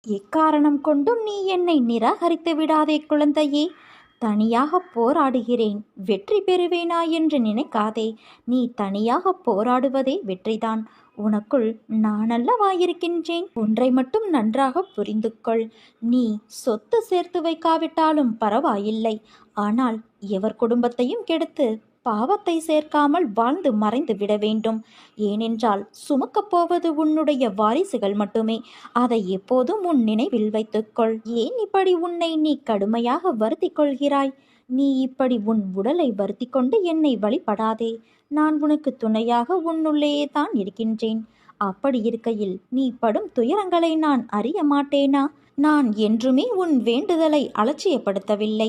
எக்காரணம் கொண்டும் நீ என்னை நிராகரித்து விடாதே குழந்தையே. தனியாக போராடுகிறேன், வெற்றி பெறுவேனா என்று நினைக்காதே. நீ தனியாக போராடுவதே வெற்றிதான். உனக்குள் நான் அல்லவா இருக்கின்றேன். ஒன்றை மட்டும் நன்றாக புரிந்து கொள். நீ சொத்து சேர்த்து வைக்காவிட்டாலும் பரவாயில்லை. ஆனால் எவர் குடும்பத்தையும் கெடுத்து பாவத்தை சேர்க்காமல் வாழ்ந்து மறைந்து விட வேண்டும். ஏனென்றால் சுமக்கப் போவது உன்னுடைய வாரிசுகள் மட்டுமே. அதை எப்போதும் உன் நினைவில் வைத்துக்கொள். ஏன் இப்படி உன்னை நீ கடுமையாக வருத்திக் கொள்கிறாய்? நீ இப்படி உன் உடலை வருத்தி கொண்டு என்னை வழிபடாதே. நான் உனக்கு துணையாக உன்னுள்ளேயே தான் இருக்கின்றேன். அப்படி இருக்கையில் நீ படும் துயரங்களை நான் அறிய மாட்டேனா? நான் என்றுமே உன் வேண்டுதலை அலட்சியப்படுத்தவில்லை.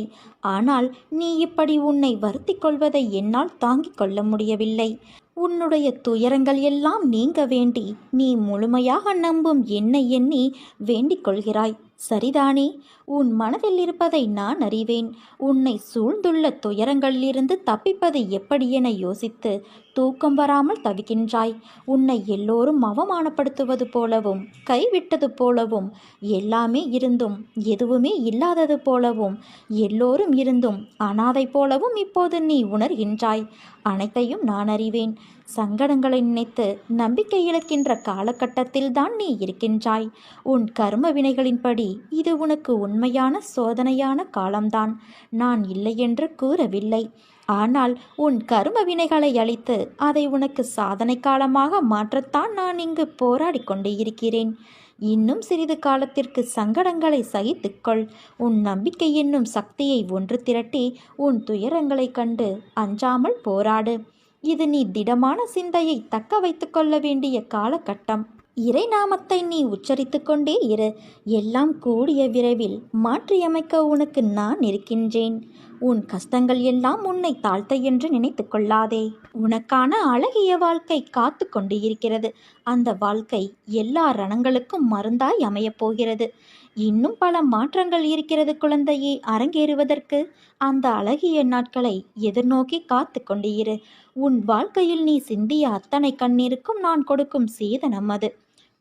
ஆனால் நீ இப்படி உன்னை வருத்திக் கொள்வதை என்னால் தாங்கிக் கொள்ள முடியவில்லை. உன்னுடைய துயரங்கள் எல்லாம் நீங்க வேண்டி நீ முழுமையாக நம்பும் என்னை எண்ணி வேண்டிக் கொள்கிறாய். சரிதானே? உன் மனதில் இருப்பதை நான் அறிவேன். உன்னை சூழ்ந்துள்ள துயரங்களிலிருந்து தப்பிப்பது எப்படி என யோசித்து தூக்கம் வராமல் தவிக்கின்றாய். உன்னை எல்லோரும் அவமானப்படுத்துவது போலவும் கைவிட்டது போலவும் எல்லாமே இருந்தும் எதுவுமே இல்லாதது போலவும் எல்லோரும் இருந்தும் அனாதை போலவும் இப்போது நீ உணர்கின்றாய். அனைத்தையும் நான் அறிவேன். சங்கடங்களை நினைத்து நம்பிக்கை இழக்கின்ற காலகட்டத்தில் தான் நீ இருக்கின்றாய். உன் கர்ம வினைகளின்படி இது உனக்கு உண்மையான சோதனையான காலம்தான். நான் இல்லை என்று கூறவில்லை. ஆனால் உன் கர்ம வினைகளை அழித்து அதை உனக்கு சாதனை காலமாக மாற்றத்தான் நான் இங்கு போராடி கொண்டு இருக்கிறேன். இன்னும் சிறிது காலத்திற்கு சங்கடங்களை சகித்துக்கொள். உன் நம்பிக்கை என்னும் சக்தியை ஒன்று திரட்டி உன் துயரங்களை கண்டு அஞ்சாமல் போராடு. இது நீ திடமான சிந்தையை தக்க வைத்து கொள்ள வேண்டிய காலகட்டம். இறை நாமத்தை நீ உச்சரித்து கொண்டே இரு. எல்லாம் கூடிய விரைவில் மாற்றியமைக்க உனக்கு நான் இருக்கின்றேன். உன் கஷ்டங்கள் எல்லாம் உன்னை தாழ்த்த என்று நினைத்து கொள்ளாதே. உனக்கான அழகிய வாழ்க்கை காத்து கொண்டு இருக்கிறது. அந்த வாழ்க்கை எல்லா ரணங்களுக்கும் மருந்தாய் அமையப் போகிறது. இன்னும் பல மாற்றங்கள் இருக்கிறது குழந்தையே அரங்கேறுவதற்கு. அந்த அழகிய நாட்களை எதிர்நோக்கி காத்து கொண்டு இரு. உன் வாழ்க்கையில் நீ சிந்திய அத்தனை கண்ணீருக்கும் நான் கொடுக்கும் சீதனம் அது.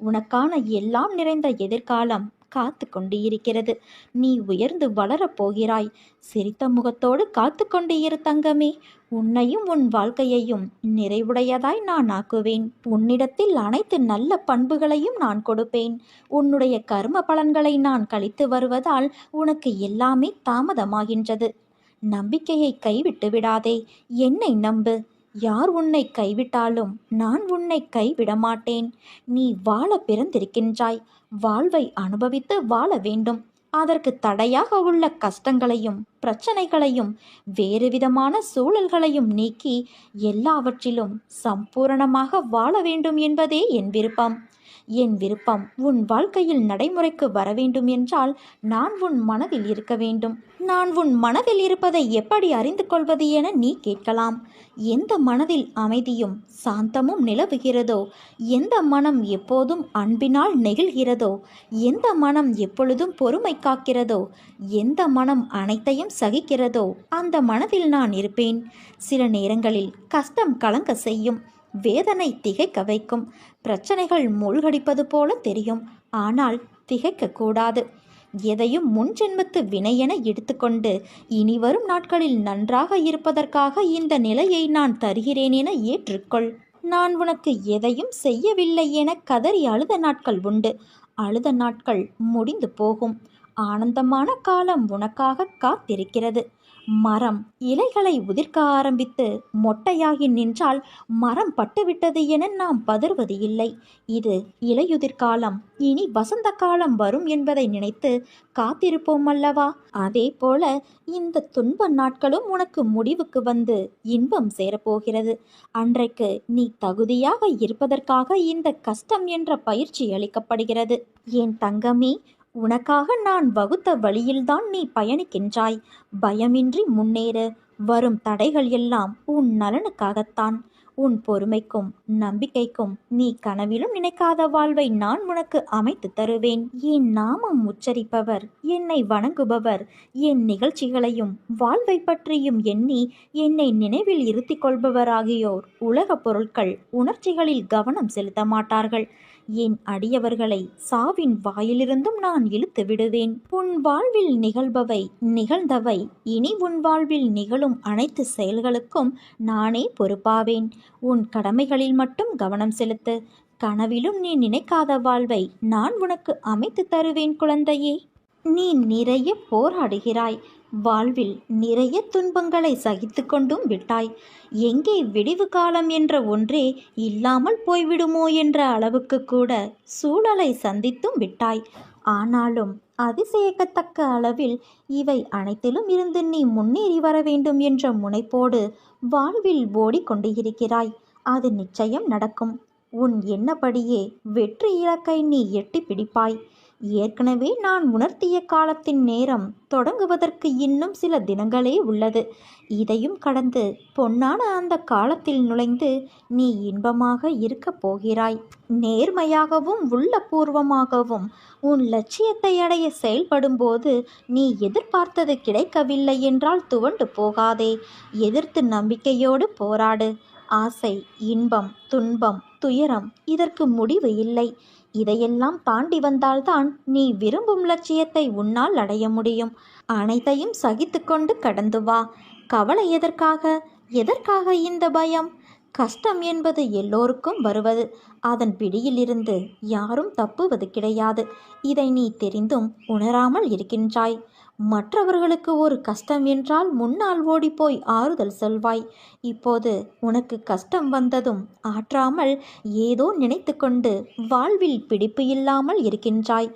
உனக்கான எல்லாம் நிறைந்த எதிர்காலம் காத்து கொண்டு இருக்கிறது. நீ உயர்ந்து வளரப் போகிறாய். சிரித்த முகத்தோடு காத்து கொண்டு இரு தங்கமே. உன்னையும் உன் வாழ்க்கையையும் நிறைவுடையதாய் நான் ஆக்குவேன். உன்னிடத்தில் அனைத்து நல்ல பண்புகளையும் நான் கொடுப்பேன். உன்னுடைய கர்ம பலன்களை நான் கழித்து வருவதால் உனக்கு எல்லாமே தாமதமாகின்றது. நம்பிக்கையை கைவிட்டு விடாதே. என்னை நம்பு. யார் உன்னை கைவிட்டாலும் நான் உன்னை கைவிட மாட்டேன். நீ வாழ பிறந்திருக்கின்றாய். வாழ்வை அனுபவித்து வாழ வேண்டும். அதற்கு தடையாக உள்ள கஷ்டங்களையும் பிரச்சனைகளையும் வேறு விதமான சூழல்களையும் நீக்கி எல்லாவற்றிலும் சம்பூரணமாக வாழ வேண்டும் என்பதே என் விருப்பம். என் விருப்பம் உன் வாழ்க்கையில் நடைமுறைக்கு வர வேண்டும் என்றால் நான் உன் மனதில் இருக்க வேண்டும். நான் உன் மனதில் இருப்பதை எப்படி அறிந்து கொள்வது என நீ கேட்கலாம். எந்த மனதில் அமைதியும் சாந்தமும் நிலவுகிறதோ, எந்த மனம் எப்போதும் அன்பினால் நெகிழ்கிறதோ, எந்த மனம் எப்பொழுதும் பொறுமை காக்கிறதோ, எந்த மனம் அனைத்தையும் சகிக்கிறதோ அந்த மனதில் நான் இருப்பேன். சில நேரங்களில் கஷ்டம் கலங்க செய்யும். வேதனை திகைக்க வைக்கும். பிரச்சனைகள் மூழ்கடிப்பது போல தெரியும். ஆனால் திகைக்கக்கூடாது. எதையும் முன் ஜென்மத்து வினையென எடுத்துக்கொண்டு இனி வரும் நாட்களில் நன்றாக இருப்பதற்காக இந்த நிலையை நான் தருகிறேன் என ஏற்றுக்கொள். நான் உனக்கு எதையும் செய்யவில்லை என கதறி அழுத நாட்கள் உண்டு. அழுத நாட்கள் முடிந்து போகும். ஆனந்தமான காலம் உனக்காக காத்திருக்கிறது. மரம் இலைகளை உதிர்க்க ஆரம்பித்து மொட்டையாகி நின்றால் மரம் பட்டுவிட்டது என நாம் பதறுவது இல்லை. இது இலையுதிர்காலம். இனி வசந்த காலம் வரும் என்பதை நினைத்து காத்திருப்போம் அல்லவா? அதே போல இந்த துன்ப நாட்களும் உனக்கு முடிவுக்கு வந்து இன்பம் சேரப்போகிறது. அன்றைக்கு நீ தகுதியாக இருப்பதற்காக இந்த கஷ்டம் என்ற பயிற்சி அளிக்கப்படுகிறது. என் தங்கமே, உனக்காக நான் வகுத்த வழியில்தான் நீ பயணிக்கின்றாய். பயமின்றி முன்னேறு. வரும் தடைகள் எல்லாம் உன் நலனுக்காகத்தான். உன் பொறுமைக்கும் நம்பிக்கைக்கும் நீ கனவிலும் நினைக்காத வாழ்வை நான் உனக்கு அமைத்து தருவேன். என் நாமம் உச்சரிப்பவர், என்னை வணங்குபவர், என் நிகழ்ச்சிகளையும் வாழ்வை பற்றியும் எண்ணி என்னை நினைவில் இருத்தி கொள்பவர் ஆகியோர் உலக பொருட்கள் உணர்ச்சிகளில் கவனம் செலுத்த மாட்டார்கள். என் அடியவர்களை சாவின் வாயிலிருந்தும் நான் இழுத்து விடுவேன். உன் வாழ்வில் நிகழ்ந்தவை இனி உன் வாழ்வில் நிகழும் அனைத்து செயல்களுக்கும் நானே பொறுப்பாவேன். உன் கடமைகளில் மட்டும் கவனம் செலுத்து. கனவிலும் நீ நினைக்காத வாழ்வை நான் உனக்கு அமைத்து தருவேன் குழந்தையே. நீ நிறைய போராடுகிறாய். வாழ்வில் நிறைய துன்பங்களை சகித்து கொண்டும் விட்டாய். எங்கே விடிவு காலம் என்ற ஒன்றே இல்லாமல் போய்விடுமோ என்ற அளவுக்கு கூட சூழலை சந்தித்தும் விட்டாய். ஆனாலும் அதிசயிக்கத்தக்க அளவில் இவை அனைத்திலும் இருந்து நீ முன்னேறி வர வேண்டும் என்ற முனைப்போடு வாழ்வில் ஓடிக்கொண்டு இருக்கிறாய். அது நிச்சயம் நடக்கும். உன் எண்ணப்படியே வெற்றி இலக்கை நீ எட்டி பிடிப்பாய். ஏற்கனவே நான் உணர்த்திய காலத்தின் நேரம் தொடங்குவதற்கு இன்னும் சில தினங்களே உள்ளது. இதையும் கடந்து பொன்னான அந்த காலத்தில் நுழைந்து நீ இன்பமாக இருக்கப் போகிறாய். நேர்மையாகவும் உள்ளபூர்வமாகவும் உன் லட்சியத்தை அடைய செயல்படும்போது நீ எதிர்பார்த்தது கிடைக்கவில்லை என்றால் துவண்டு போகாதே. எதிர்த்து நம்பிக்கையோடு போராடு. ஆசை, இன்பம், துன்பம், துயரம் இதற்கு முடிவு இல்லை. இதையெல்லாம் தாண்டி வந்தால்தான் நீ விரும்பும் லட்சியத்தை உன்னால் அடைய முடியும். அனைத்தையும் சகித்து கொண்டு கடந்து வா. கவலை எதற்காக இந்த பயம்? கஷ்டம் என்பது எல்லோருக்கும் வருவது. அதன் பிடியிலிருந்து யாரும் தப்புவது கிடையாது. இதை நீ தெரிந்தும் உணராமல் இருக்கின்றாய். மற்றவர்களுக்கு ஒரு கஷ்டம் என்றால் முன்னால் ஓடிப்போய் ஆறுதல் சொல்வாய். இப்போது உனக்கு கஷ்டம் வந்ததும் ஆற்றாமல் ஏதோ நினைத்து கொண்டு வாழ்வில் பிடிப்பு இல்லாமல் இருக்கின்றாய்.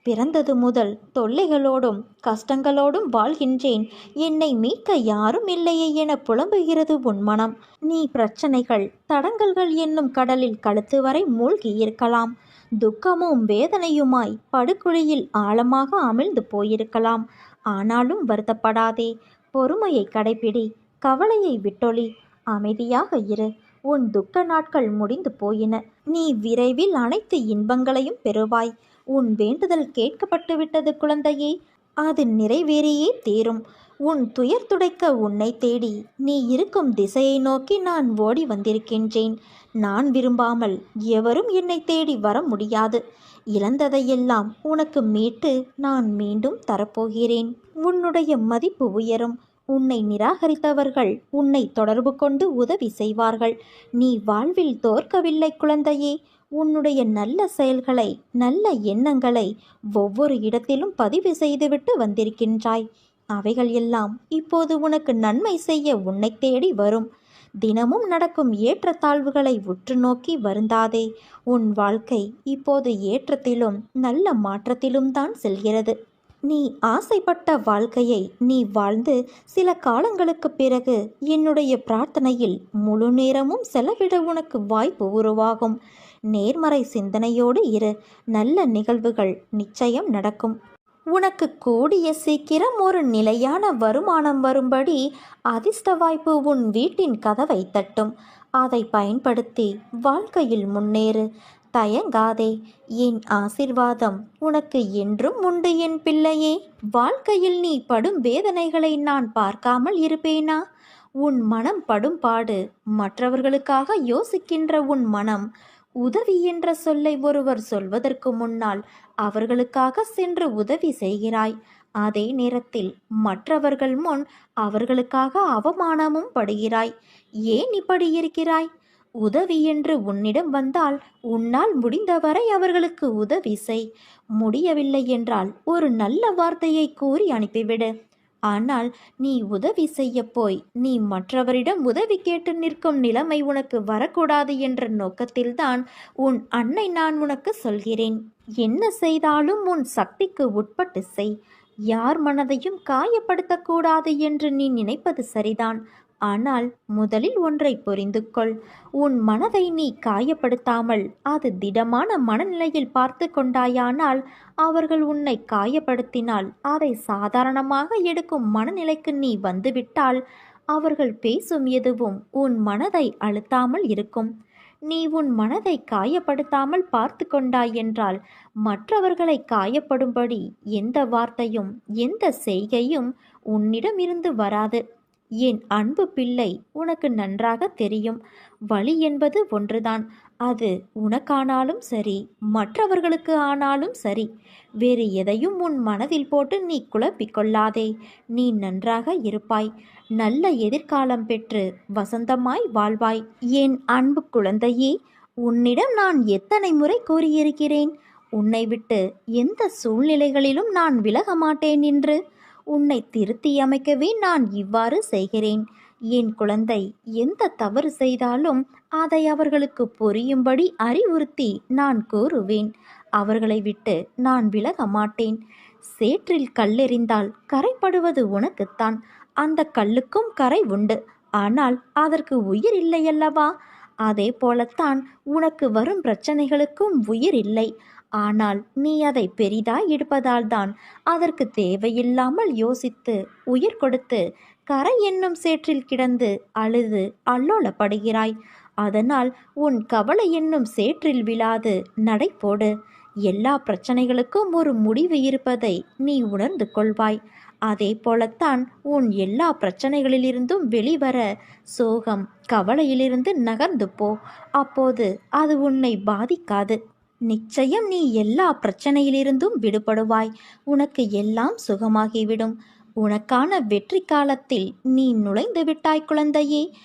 பிறந்தது முதல் தொல்லைகளோடும் கஷ்டங்களோடும் வாழ்கின்றேன், என்னை மீட்க யாரும் இல்லையே என புலம்புகிறது உன் மனம். நீ பிரச்சனைகள் தடங்கல்கள் என்னும் கடலில் கழுத்து வரை மூழ்கி இருக்கலாம். துக்கமும் வேதனையுமாய் படுகுழியில் ஆழமாக அமிழ்ந்து போயிருக்கலாம். ஆனாலும் வருத்தப்படாதே. பொறுமையை கடைபிடி. கவலையை விட்டொழி. அமைதியாக இரு. உன் துக்க நாட்கள் முடிந்து போயின. நீ விரைவில் அனைத்து இன்பங்களையும் பெறுவாய். உன் வேண்டுதல் கேட்கப்பட்டு விட்டது குழந்தையே. அது நிறைவேறியே தீரும். உன் துயர் துடைக்க உன்னை தேடி நீ இருக்கும் திசையை நோக்கி நான் ஓடி வந்திருக்கின்றேன். நான் விரும்பாமல் எவரும் என்னை தேடி வர முடியாது. இழந்ததையெல்லாம் உனக்கு மீட்டு நான் மீண்டும் தரப்போகிறேன். உன்னுடைய மதிப்பு உயரும். உன்னை நிராகரித்தவர்கள் உன்னை தொடர்பு கொண்டு உதவி செய்வார்கள். நீ வாழ்வில் தோற்கவில்லை குழந்தையே. உன்னுடைய நல்ல செயல்களை, நல்ல எண்ணங்களை ஒவ்வொரு இடத்திலும் பதிவு செய்துவிட்டு வந்திருக்கின்றாய். அவைகள் எல்லாம் இப்போது உனக்கு நன்மை செய்ய உன்னை தேடி வரும். தினமும் நடக்கும் ஏற்றத்தாழ்வுகளை உற்று நோக்கி வருந்தாதே. உன் வாழ்க்கை இப்போது ஏற்றத்திலும் நல்ல மாற்றத்திலும் தான் செல்கிறது. நீ ஆசைப்பட்ட வாழ்க்கையை நீ வாழ்ந்து சில காலங்களுக்கு பிறகு என்னுடைய பிரார்த்தனையில் முழு நேரமும் செலவிட உனக்கு வாய்ப்பு உருவாகும். நேர்மறை சிந்தனையோடு இரு. நல்ல நிகழ்வுகள் நிச்சயம் நடக்கும். உனக்கு கூடிய சீக்கிரம் ஒரு நிலையான வருமானம் வரும்படி அதிர்ஷ்ட வாய்ப்பு உன் வீட்டின் கதவை தட்டும். அதை பயன்படுத்தி வாழ்க்கையில் முன்னேறு. தயங்காதே. என் ஆசிர்வாதம் உனக்கு என்றும் உண்டு என் பிள்ளையே. வாழ்க்கையில் நீ படும் வேதனைகளை நான் பார்க்காமல் இருப்பேனா? உன் மனம் படும் பாடு, மற்றவர்களுக்காக யோசிக்கின்ற உன் மனம், உதவி என்ற சொல்லை ஒருவர் சொல்வதற்கு முன்னால் அவர்களுக்காக சென்று உதவி செய்கிறாய். அதே நேரத்தில் மற்றவர்கள் முன் அவர்களுக்காக அவமானமும் படுகிறாய். ஏன் இப்படி இருக்கிறாய்? உதவி என்று உன்னிடம் வந்தால் உன்னால் முடிந்தவரை அவர்களுக்கு உதவி செய். முடியவில்லை என்றால் ஒரு நல்ல வார்த்தையை கூறி அனுப்பிவிடு. ஆனால் நீ உதவி செய்ய போய் நீ மற்றவரிடம் உதவி கேட்டு நிற்கும் நிலைமை உனக்கு வரக்கூடாது என்ற நோக்கத்தில்தான் உன் அன்னை நான் உனக்கு சொல்கிறேன். என்ன செய்தாலும் உன் சக்திக்கு உட்பட்டு செய். யார் மனதையும் காயப்படுத்தக்கூடாது என்று நீ நினைப்பது சரிதான். ஆனால் முதலில் ஒன்றை புரிந்து கொள். உன் மனதை நீ காயப்படுத்தாமல் அது திடமான மனநிலையில் பார்த்து கொண்டாயானால் அவர்கள் உன்னை காயப்படுத்தினால் அதை சாதாரணமாக எடுக்கும் மனநிலைக்கு நீ வந்துவிட்டால் அவர்கள் பேசும் எதுவும் உன் மனதை அழுத்தாமல் இருக்கும். நீ உன் மனதை காயப்படுத்தாமல் பார்த்து கொண்டாய் என்றால் மற்றவர்களை காயப்படும்படி எந்த வார்த்தையும் எந்த செய்கையும் உன்னிடம் இருந்து வராது. என் அன்பு பிள்ளை, உனக்கு நன்றாக தெரியும், வலி என்பது ஒன்றுதான். அது உனக்கானாலும் சரி, மற்றவர்களுக்கு ஆனாலும் சரி. வேறு எதையும் உன் மனதில் போட்டு நீ குழப்பிக் கொள்ளாதே. நீ நன்றாக இருப்பாய். நல்ல எதிர்காலம் பெற்று வசந்தமாய் வாழ்வாய். என் அன்பு குழந்தையே, உன்னிடம் நான் எத்தனை முறை கூறியிருக்கிறேன், உன்னை விட்டு எந்த சூழ்நிலைகளிலும் நான் விலக மாட்டேன் என்று. உன்னை திருத்தி அமைக்கவே நான் இவ்வாறு செய்கிறேன். என் குழந்தை எந்த தவறு செய்தாலும் அதை அவர்களுக்கு புரியும்படி அறிவுறுத்தி நான் கூறுவேன். அவர்களை விட்டு நான் விலக மாட்டேன். சேற்றில் கல்லெறிந்தால் கரைப்படுவது உனக்குத்தான். அந்த கல்லுக்கும் கரை உண்டு, ஆனால் அதற்கு உயிர் இல்லையல்லவா? அதே போலத்தான் உனக்கு வரும் பிரச்சனைகளுக்கும் உயிர் இல்லை. ஆனால் நீ அதை பெரிதாய் எடுப்பதால் தான் அதற்கு தேவையில்லாமல் யோசித்து உயிர் கொடுத்து கரை என்னும் சேற்றில் கிடந்து அழுது அல்லோலப்படுகிறாய். அதனால் உன் கவலை என்னும் சேற்றில் விழாது நடைபோடு. எல்லா பிரச்சனைகளுக்கும் ஒரு முடிவு இருப்பதை நீ உணர்ந்து கொள்வாய். அதே போலத்தான் உன் எல்லா பிரச்சனைகளிலிருந்தும் வெளிவர சோகம் கவலையிலிருந்து நகர்ந்து போ. அப்போது அது உன்னை பாதிக்காது. நிச்சயம் நீ எல்லா பிரச்சனையிலிருந்தும் விடுபடுவாய். உனக்கு எல்லாம் சுகமாகிவிடும். உனக்கான வெற்றி காலத்தில் நீ நுழைந்து விட்டாய் குழந்தையே.